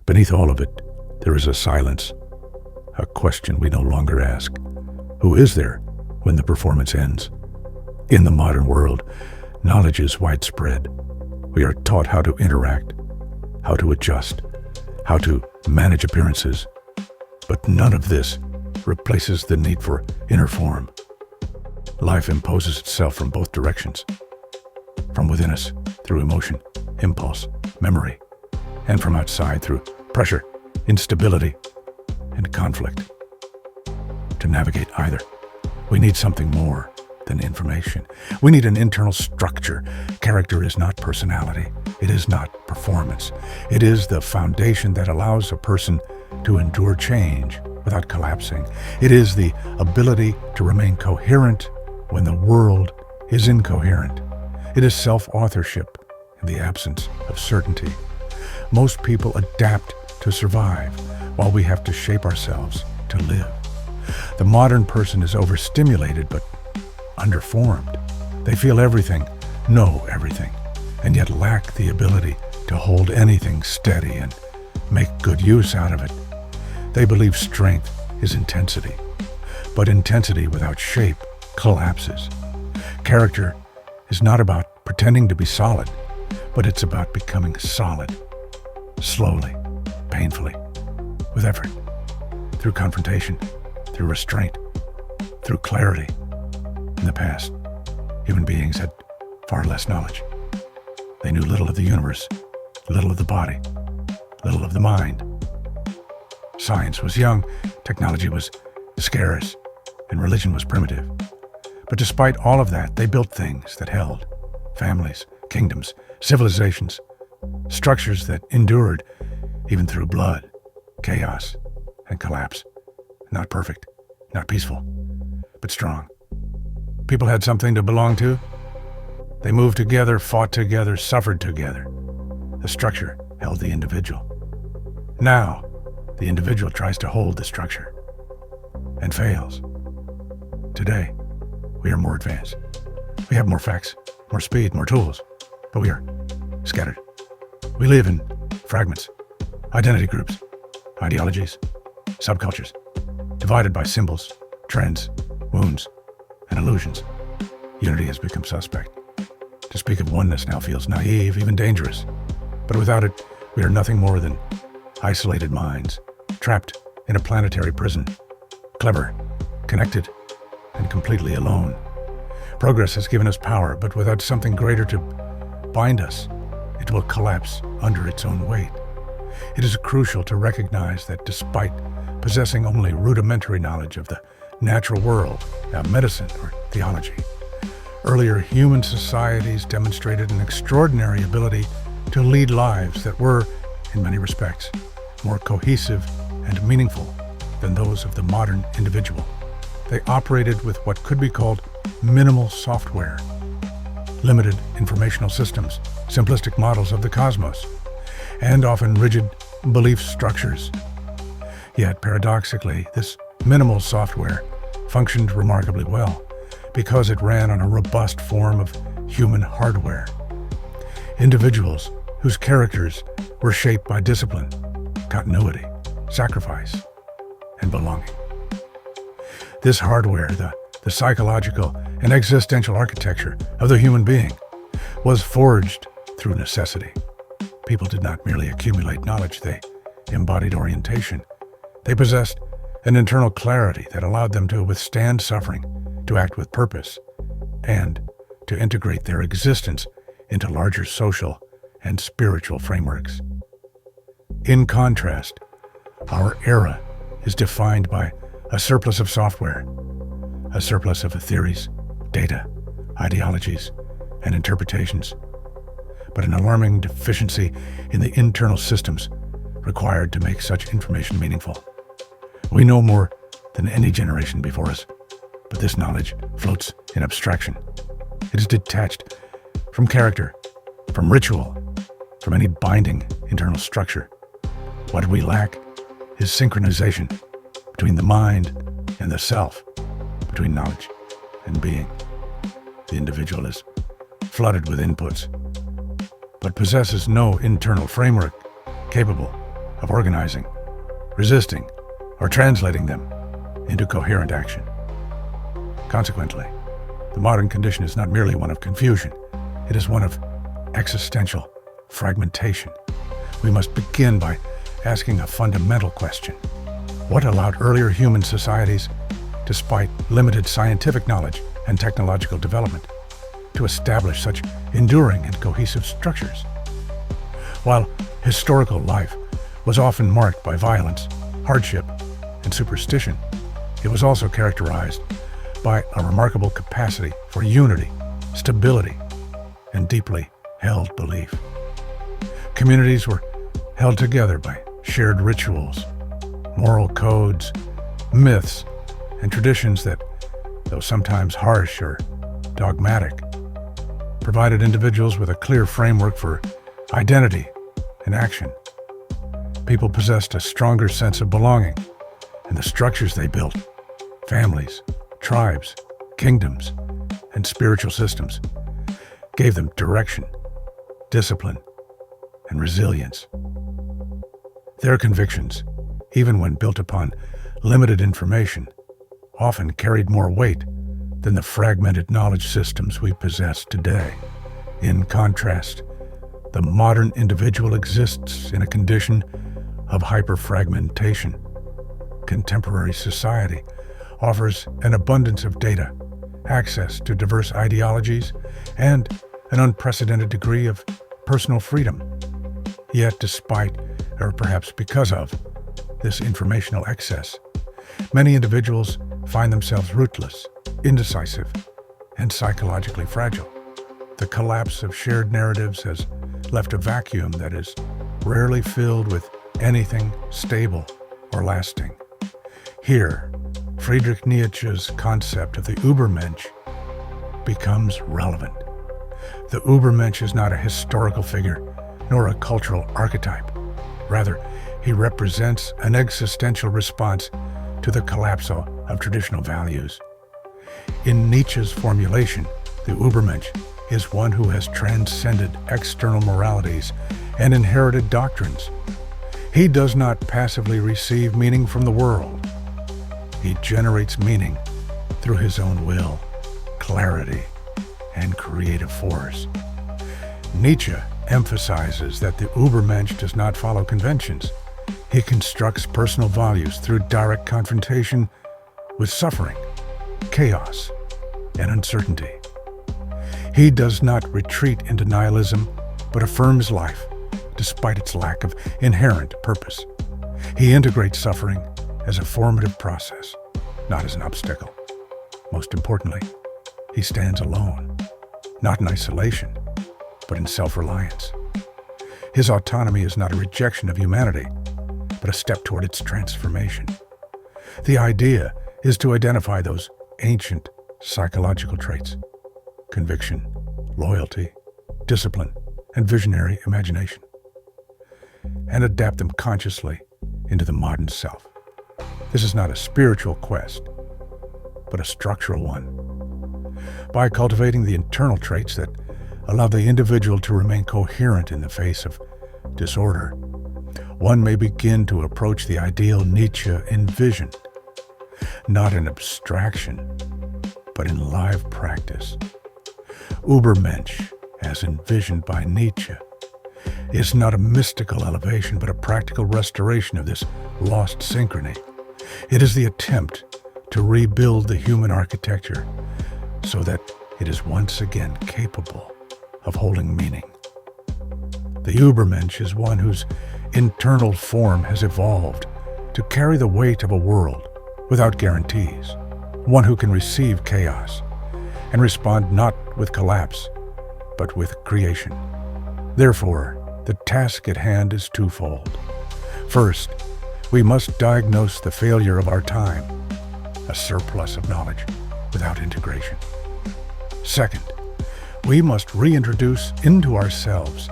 Beneath all of it, there is a silence, a question we no longer ask. Who is there when the performance ends? In the modern world, knowledge is widespread. We are taught how to interact, how to adjust, how to manage appearances. But none of this replaces the need for inner form. Life imposes itself from both directions, from within us through emotion, impulse, memory, and from outside through pressure, instability, and conflict. To navigate either, we need something more than information. We need an internal structure. Character is not personality. It is not performance. It is the foundation that allows a person to endure change without collapsing. It is the ability to remain coherent when the world is incoherent. It is self-authorship in the absence of certainty. Most people adapt to survive, while we have to shape ourselves to live. The modern person is overstimulated but underformed. They feel everything, know everything, and yet lack the ability to hold anything steady and make good use out of it. They believe strength is intensity, but intensity without shape collapses. Character is not about pretending to be solid, but it's about becoming solid, slowly, painfully, with effort, through confrontation, through restraint, through clarity. In the past, human beings had far less knowledge. They knew little of the universe, little of the body, little of the mind. Science was young, technology was scarce, and religion was primitive. But despite all of that, they built things that held: families, kingdoms, civilizations, structures that endured even through blood, chaos, and collapse. Not perfect, not peaceful, but strong. People had something to belong to. They moved together, fought together, suffered together. The structure held the individual. Now, the individual tries to hold the structure and fails. Today, we are more advanced. We have more facts, more speed, more tools, but we are scattered. We live in fragments, identity groups, ideologies, subcultures, divided by symbols, trends, wounds, and illusions. Unity has become suspect. To speak of oneness now feels naive, even dangerous. But without it, we are nothing more than isolated minds, trapped in a planetary prison, clever, connected, and completely alone. Progress has given us power, but without something greater to bind us, it will collapse under its own weight. It is crucial to recognize that despite possessing only rudimentary knowledge of the natural world, medicine, or theology, earlier human societies demonstrated an extraordinary ability to lead lives that were, in many respects, more cohesive and meaningful than those of the modern individual. They operated with what could be called minimal software, limited informational systems, simplistic models of the cosmos, and often rigid belief structures. Yet, paradoxically, this minimal software functioned remarkably well because it ran on a robust form of human hardware. Individuals whose characters were shaped by discipline, continuity, sacrifice, and belonging. This hardware, the psychological and existential architecture of the human being, was forged through necessity. People did not merely accumulate knowledge, they embodied orientation. They possessed an internal clarity that allowed them to withstand suffering, to act with purpose, and to integrate their existence into larger social and spiritual frameworks. In contrast, our era is defined by a surplus of software, a surplus of theories, data, ideologies, and interpretations, but an alarming deficiency in the internal systems required to make such information meaningful. We know more than any generation before us, but this knowledge floats in abstraction. It is detached from character, from ritual, from any binding internal structure. What we lack is synchronization between the mind and the self, between knowledge and being. The individual is flooded with inputs, but possesses no internal framework capable of organizing, resisting, or translating them into coherent action. Consequently, the modern condition is not merely one of confusion, it is one of existential fragmentation. We must begin by asking a fundamental question. What allowed earlier human societies, despite limited scientific knowledge and technological development, to establish such enduring and cohesive structures? While historical life was often marked by violence, hardship, and superstition, it was also characterized by a remarkable capacity for unity, stability, and deeply held belief. Communities were held together by shared rituals, moral codes, myths, and traditions that, though sometimes harsh or dogmatic, provided individuals with a clear framework for identity and action. People possessed a stronger sense of belonging, and the structures they built, families, tribes, kingdoms, and spiritual systems, gave them direction, discipline, and resilience. Their convictions, even when built upon limited information, often carried more weight than the fragmented knowledge systems we possess today. In contrast, the modern individual exists in a condition of hyperfragmentation. Contemporary society offers an abundance of data, access to diverse ideologies, and an unprecedented degree of personal freedom. Yet despite, or perhaps because of, this informational excess, many individuals find themselves rootless, indecisive, and psychologically fragile. The collapse of shared narratives has left a vacuum that is rarely filled with anything stable or lasting. Here, Friedrich Nietzsche's concept of the Übermensch becomes relevant. The Übermensch is not a historical figure, nor a cultural archetype. Rather, he represents an existential response to the collapse of traditional values. In Nietzsche's formulation, the Übermensch is one who has transcended external moralities and inherited doctrines. He does not passively receive meaning from the world. He generates meaning through his own will, clarity, and creative force. Nietzsche emphasizes that the Übermensch does not follow conventions. He constructs personal values through direct confrontation with suffering, chaos, and uncertainty. He does not retreat into nihilism, but affirms life despite its lack of inherent purpose. He integrates suffering as a formative process, not as an obstacle. Most importantly, he stands alone, not in isolation, but in self-reliance. His autonomy is not a rejection of humanity, but a step toward its transformation. The idea is to identify those ancient psychological traits: conviction, loyalty, discipline, and visionary imagination, and adapt them consciously into the modern self. This is not a spiritual quest, but a structural one. By cultivating the internal traits that allow the individual to remain coherent in the face of disorder, one may begin to approach the ideal Nietzsche envisioned, not in abstraction, but in live practice. Übermensch, as envisioned by Nietzsche, is not a mystical elevation, but a practical restoration of this lost synchrony. It is the attempt to rebuild the human architecture so that it is once again capable of holding meaning. The Übermensch is one whose internal form has evolved to carry the weight of a world without guarantees, one who can receive chaos and respond not with collapse, but with creation. Therefore, the task at hand is twofold. First, we must diagnose the failure of our time, a surplus of knowledge without integration. Second, we must reintroduce into ourselves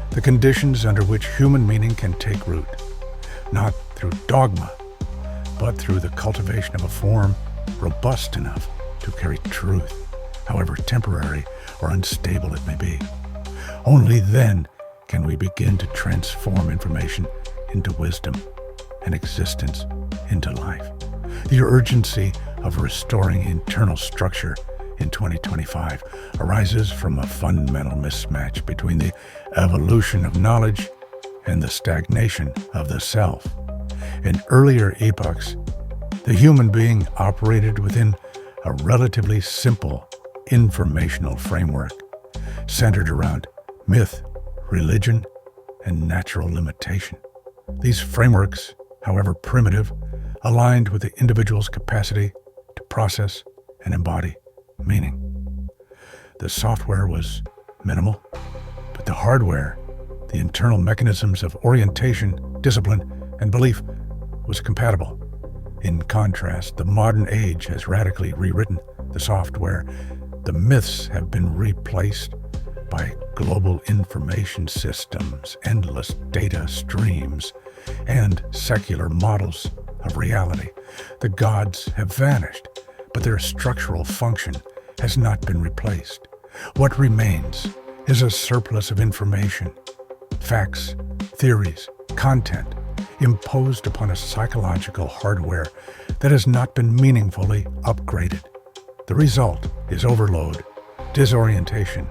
the conditions under which human meaning can take root, not through dogma, but through the cultivation of a form robust enough to carry truth, however temporary or unstable it may be. Only then can we begin to transform information into wisdom and existence into life. The urgency of restoring internal structure in 2025 arises from a fundamental mismatch between the evolution of knowledge and the stagnation of the self. In earlier epochs, the human being operated within a relatively simple informational framework centered around myth, religion, and natural limitation. These frameworks, however primitive, aligned with the individual's capacity to process and embody meaning. The software was minimal, but the hardware, the internal mechanisms of orientation, discipline, and belief, was compatible. In contrast, the modern age has radically rewritten the software. The myths have been replaced by global information systems, endless data streams, and secular models of reality. The gods have vanished, but their structural function has not been replaced. What remains is a surplus of information, facts, theories, content, imposed upon a psychological hardware that has not been meaningfully upgraded. The result is overload, disorientation,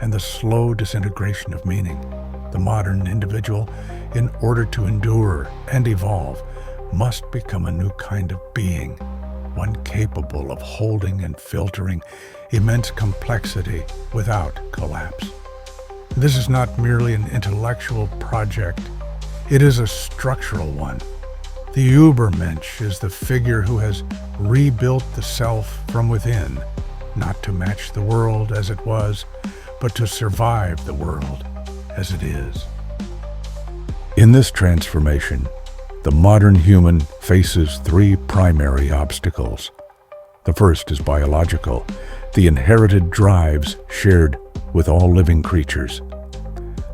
and the slow disintegration of meaning. The modern individual, in order to endure and evolve, must become a new kind of being, one capable of holding and filtering immense complexity without collapse. This is not merely an intellectual project. It is a structural one. The Übermensch is the figure who has rebuilt the self from within, not to match the world as it was, but to survive the world as it is. In this transformation, the modern human faces three primary obstacles. The first is biological, the inherited drives shared with all living creatures.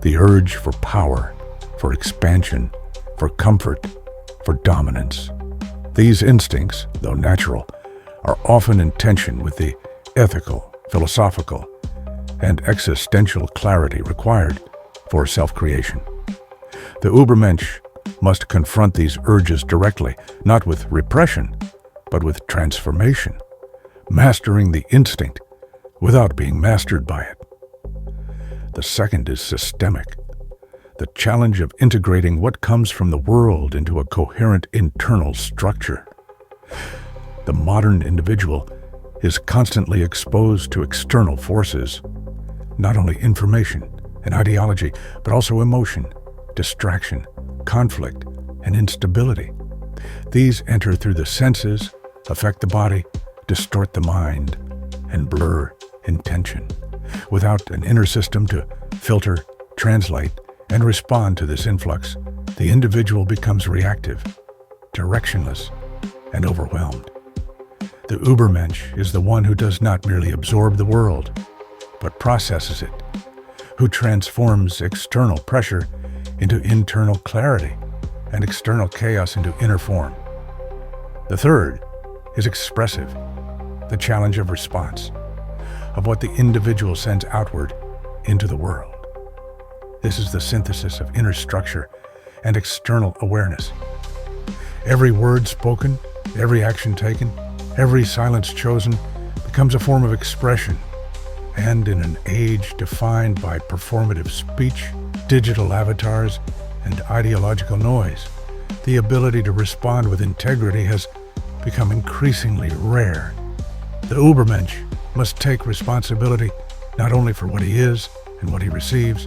The urge for power, for expansion, for comfort, for dominance. These instincts, though natural, are often in tension with the ethical, philosophical, and existential clarity required for self-creation. The Übermensch must confront these urges directly, not with repression, but with transformation, mastering the instinct without being mastered by it. The second is systemic, the challenge of integrating what comes from the world into a coherent internal structure. The modern individual is constantly exposed to external forces, not only information and ideology, but also emotion, distraction, conflict, and instability. These enter through the senses, affect the body, distort the mind, and blur intention. Without an inner system to filter, translate, and respond to this influx, the individual becomes reactive, directionless, and overwhelmed. The Übermensch is the one who does not merely absorb the world, but processes it, who transforms external pressure into internal clarity and external chaos into inner form. The third is expressive, the challenge of response, of what the individual sends outward into the world. This is the synthesis of inner structure and external awareness. Every word spoken, every action taken, every silence chosen becomes a form of expression. And in an age defined by performative speech, digital avatars, and ideological noise, the ability to respond with integrity has become increasingly rare. The Übermensch must take responsibility not only for what he is and what he receives,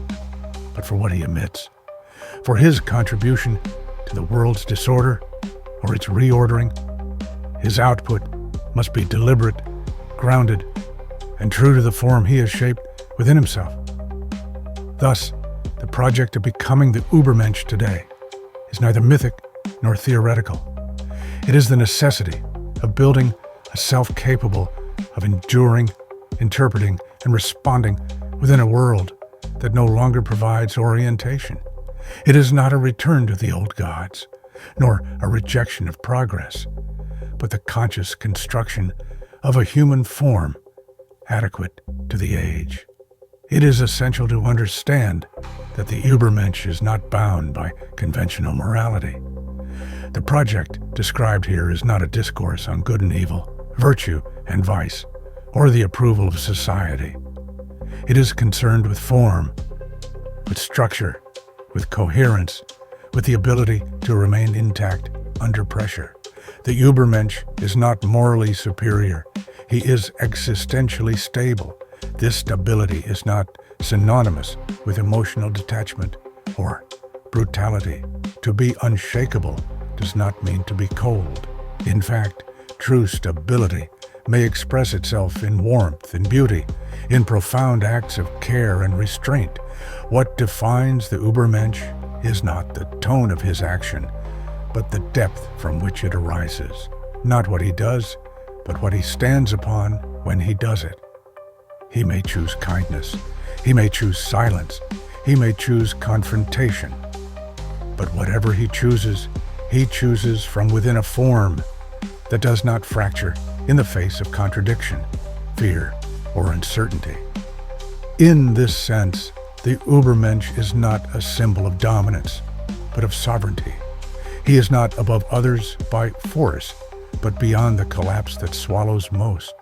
but for what he emits, for his contribution to the world's disorder or its reordering. His output must be deliberate, grounded, and true to the form he has shaped within himself. Thus, the project of becoming the Übermensch today is neither mythic nor theoretical. It is the necessity of building a self capable of enduring, interpreting, and responding within a world that no longer provides orientation. It is not a return to the old gods, nor a rejection of progress, but the conscious construction of a human form adequate to the age. It is essential to understand that the Übermensch is not bound by conventional morality. The project described here is not a discourse on good and evil, virtue and vice, or the approval of society. It is concerned with form, with structure, with coherence, with the ability to remain intact under pressure. The Übermensch is not morally superior. He is existentially stable. This stability is not synonymous with emotional detachment or brutality. To be unshakable does not mean to be cold. In fact, true stability may express itself in warmth and beauty, in profound acts of care and restraint. What defines the Übermensch is not the tone of his action, but the depth from which it arises. Not what he does, but what he stands upon when he does it. He may choose kindness. He may choose silence. He may choose confrontation. But whatever he chooses from within a form that does not fracture in the face of contradiction, fear, or uncertainty. In this sense, the Übermensch is not a symbol of dominance, but of sovereignty. He is not above others by force, but beyond the collapse that swallows most.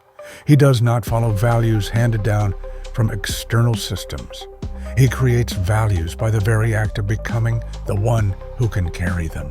He does not follow values handed down from external systems. He creates values by the very act of becoming the one who can carry them.